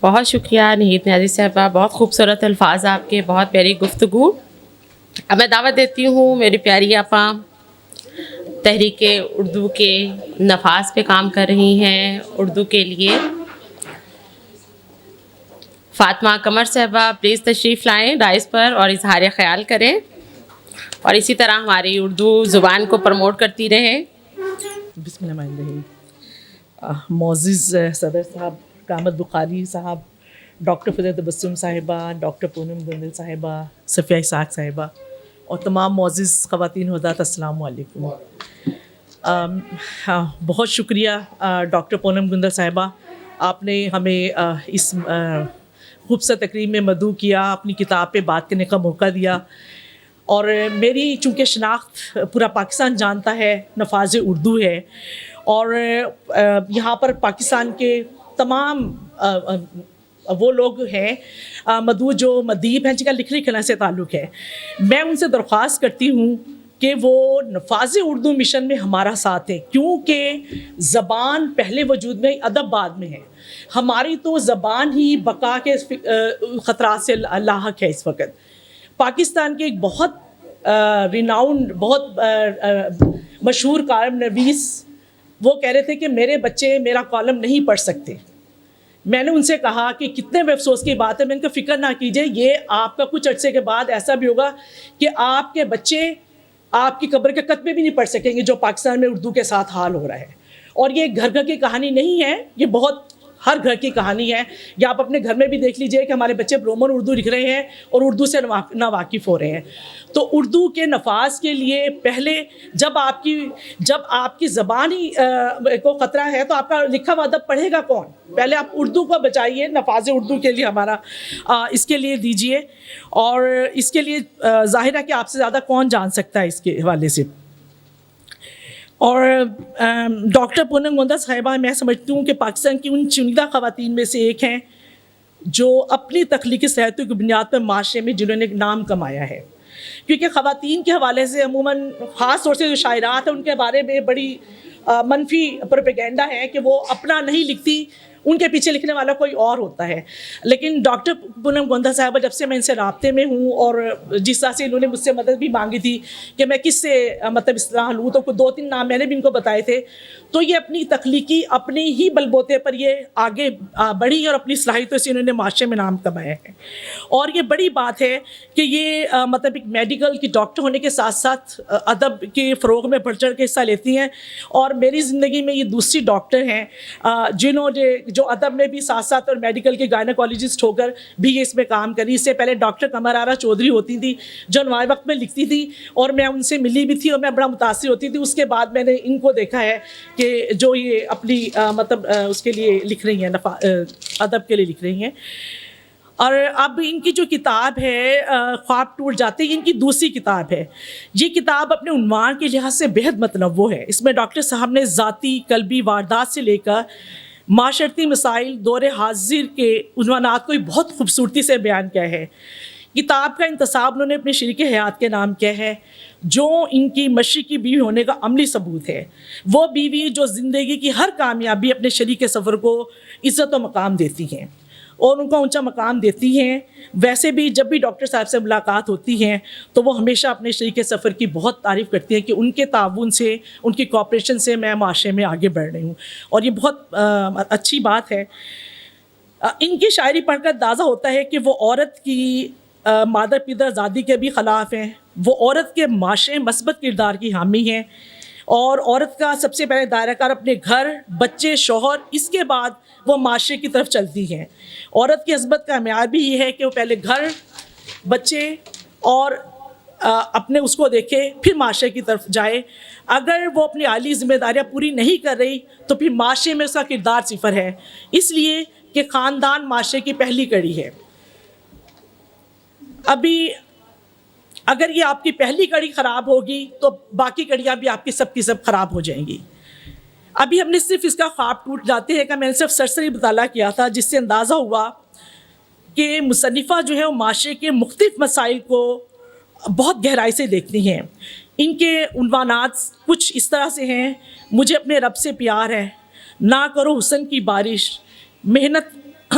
بہت شکریہ نہید نیازی صاحبہ، بہت خوبصورت الفاظ آپ کے، بہت پیاری گفتگو۔ اب میں دعوت دیتی ہوں میری پیاری آپا، تحریک اردو کے نفاذ پہ کام کر رہی ہیں اردو کے لیے، فاطمہ قمر صاحبہ، پلیز تشریف لائیں ڈائس پر اور اظہار خیال کریں، اور اسی طرح ہماری اردو زبان کو پروموٹ کرتی رہیں۔ بسم اللہ الرحمن الرحیم۔ معزز صدر صاحب، کامل بخاری صاحب، ڈاکٹر فضل تبسم صاحبہ، ڈاکٹر پونم گندل صاحبہ، صفیہ اسحاق صاحبہ اور تمام معزز خواتین حضرات، السلام علیکم۔ بہت شکریہ ڈاکٹر پونم گندل صاحبہ، آپ نے ہمیں اس خوبصورت تقریب میں مدعو کیا، اپنی کتاب پہ بات کرنے کا موقع دیا، اور میری چونکہ شناخت پورا پاکستان جانتا ہے نفاذ اردو ہے، اور یہاں پر پاکستان کے تمام وہ لوگ ہیں مدعو جو مدیب ہیں، جن کا لکھنے کھلانے سے تعلق ہے، میں ان سے درخواست کرتی ہوں کہ وہ نفاذ اردو مشن میں ہمارا ساتھ ہے، کیونکہ زبان پہلے وجود میں، ادب بعد میں ہے۔ ہماری تو زبان ہی بقا کے خطرات سے لاحق ہے۔ اس وقت پاکستان کے ایک بہت ریناؤنڈ، بہت مشہور کالم نویس وہ کہہ رہے تھے کہ میرے بچے میرا کالم نہیں پڑھ سکتے۔ میں نے ان سے کہا کہ کتنے افسوس کی بات ہے، میں ان کو فکر نہ کیجیے، یہ آپ کا کچھ عرصے کے بعد ایسا بھی ہوگا کہ آپ کے بچے آپ کی قبر کے کتبے بھی نہیں پڑھ سکیں گے، جو پاکستان میں اردو کے ساتھ حال ہو رہا ہے۔ اور یہ گھر گھر کی کہانی نہیں ہے، یہ بہت ہر گھر کی کہانی ہے۔ یا آپ اپنے گھر میں بھی دیکھ لیجئے کہ ہمارے بچے رومن اردو لکھ رہے ہیں اور اردو سے ناواقف ہو رہے ہیں۔ تو اردو کے نفاذ کے لیے پہلے جب آپ کی زبان ہی کو خطرہ ہے تو آپ کا لکھا ہوا ادب پڑھے گا کون؟ پہلے آپ اردو کو بچائیے، نفاذ اردو کے لیے ہمارا اس کے لیے دیجئے، اور اس کے لیے ظاہر ہے کہ آپ سے زیادہ کون جان سکتا ہے اس کے حوالے سے۔ اور ڈاکٹر پونم گندل صاحبہ، میں سمجھتی ہوں کہ پاکستان کی ان چنندہ خواتین میں سے ایک ہیں جو اپنی تخلیقی صلاحیتوں کی بنیاد پر معاشرے میں جنہوں نے نام کمایا ہے، کیونکہ خواتین کے حوالے سے عموماً خاص طور سے جو شاعرات ہیں ان کے بارے میں بڑی منفی پروپیگنڈا ہے کہ وہ اپنا نہیں لکھتی، ان کے پیچھے لکھنے والا کوئی اور ہوتا ہے۔ لیکن ڈاکٹر پونم گندل صاحبہ، جب سے میں ان سے رابطے میں ہوں اور جس طرح سے انہوں نے مجھ سے مدد بھی مانگی تھی کہ میں کس سے مطلب اصلاح لوں، تو 2-3 نام میں نے بھی ان کو بتائے تھے، تو یہ اپنی تخلیقی اپنے ہی بل بوتے پر یہ آگے بڑھی اور اپنی صلاحیتوں سے انہوں نے معاشرے میں نام کمایا ہے۔ اور یہ بڑی بات ہے کہ یہ مطلب ایک میڈیکل کی ڈاکٹر ہونے کے ساتھ ساتھ ادب کے فروغ میں بڑھ چڑھ کے حصہ لیتی ہیں، اور میری زندگی میں یہ دوسری ڈاکٹر ہیں جنہوں نے جو ادب میں بھی ساتھ ساتھ اور میڈیکل کے گائنیکالوجسٹ ہو کر بھی یہ اس میں کام کری۔ اس سے پہلے ڈاکٹر قمر آرا چودھری ہوتی تھی جو نوائے وقت میں لکھتی تھی، اور میں ان سے ملی بھی تھی اور میں بڑا متاثر ہوتی تھی۔ اس کے بعد میں نے ان کو دیکھا ہے کہ جو یہ اپنی مطلب اس کے لیے لکھ رہی ہیں، ادب کے لیے لکھ رہی ہیں۔ اور اب ان کی جو کتاب ہے خواب ٹوٹ جاتے، یہ ان کی دوسری کتاب ہے۔ یہ کتاب اپنے عنوان کے لحاظ سے بہت متنوع ہے۔ اس میں ڈاکٹر صاحب نے ذاتی قلبی واردات سے لے کر معاشرتی مسائل، دور حاضر کے عنوانات کو بہت خوبصورتی سے بیان کیا ہے۔ کتاب کا انتصاب انہوں نے اپنے شریک حیات کے نام کیا ہے، جو ان کی مشرقی بیوی ہونے کا عملی ثبوت ہے۔ وہ بیوی جو زندگی کی ہر کامیابی اپنے شریک سفر کو عزت و مقام دیتی ہیں اور ان کو اونچا مقام دیتی ہیں۔ ویسے بھی جب بھی ڈاکٹر صاحب سے ملاقات ہوتی ہیں تو وہ ہمیشہ اپنے شریک سفر کی بہت تعریف کرتی ہیں کہ ان کے تعاون سے، ان کی کوآپریشن سے میں معاشرے میں آگے بڑھ رہی ہوں، اور یہ بہت اچھی بات ہے۔ ان کی شاعری پڑھ کر اندازہ ہوتا ہے کہ وہ عورت کی مادر پیدر آزادی کے بھی خلاف ہیں، وہ عورت کے معاشرے مثبت کردار کی حامی ہیں، اور عورت کا سب سے پہلے دائرہ کار اپنے گھر، بچے، شوہر، اس کے بعد وہ معاشرے کی طرف چلتی ہیں۔ عورت کی عظمت کا معیار بھی یہ ہے کہ وہ پہلے گھر، بچے اور اپنے اس کو دیکھے، پھر معاشرے کی طرف جائے۔ اگر وہ اپنی عالی ذمہ داریاں پوری نہیں کر رہی تو پھر معاشرے میں اس کا کردار صفر ہے، اس لیے کہ خاندان معاشرے کی پہلی کڑی ہے۔ ابھی اگر یہ آپ کی پہلی کڑی خراب ہوگی تو باقی کڑیاں بھی آپ کی سب خراب ہو جائیں گی۔ ابھی ہم نے صرف اس کا خواب ٹوٹ جاتے ہیں کہ میں نے صرف سرسری مطالعہ کیا تھا، جس سے اندازہ ہوا کہ مصنفہ جو ہے وہ معاشرے کے مختلف مسائل کو بہت گہرائی سے دیکھتی ہیں۔ ان کے عنوانات کچھ اس طرح سے ہیں: مجھے اپنے رب سے پیار ہے، نہ کرو حسن کی بارش، محنت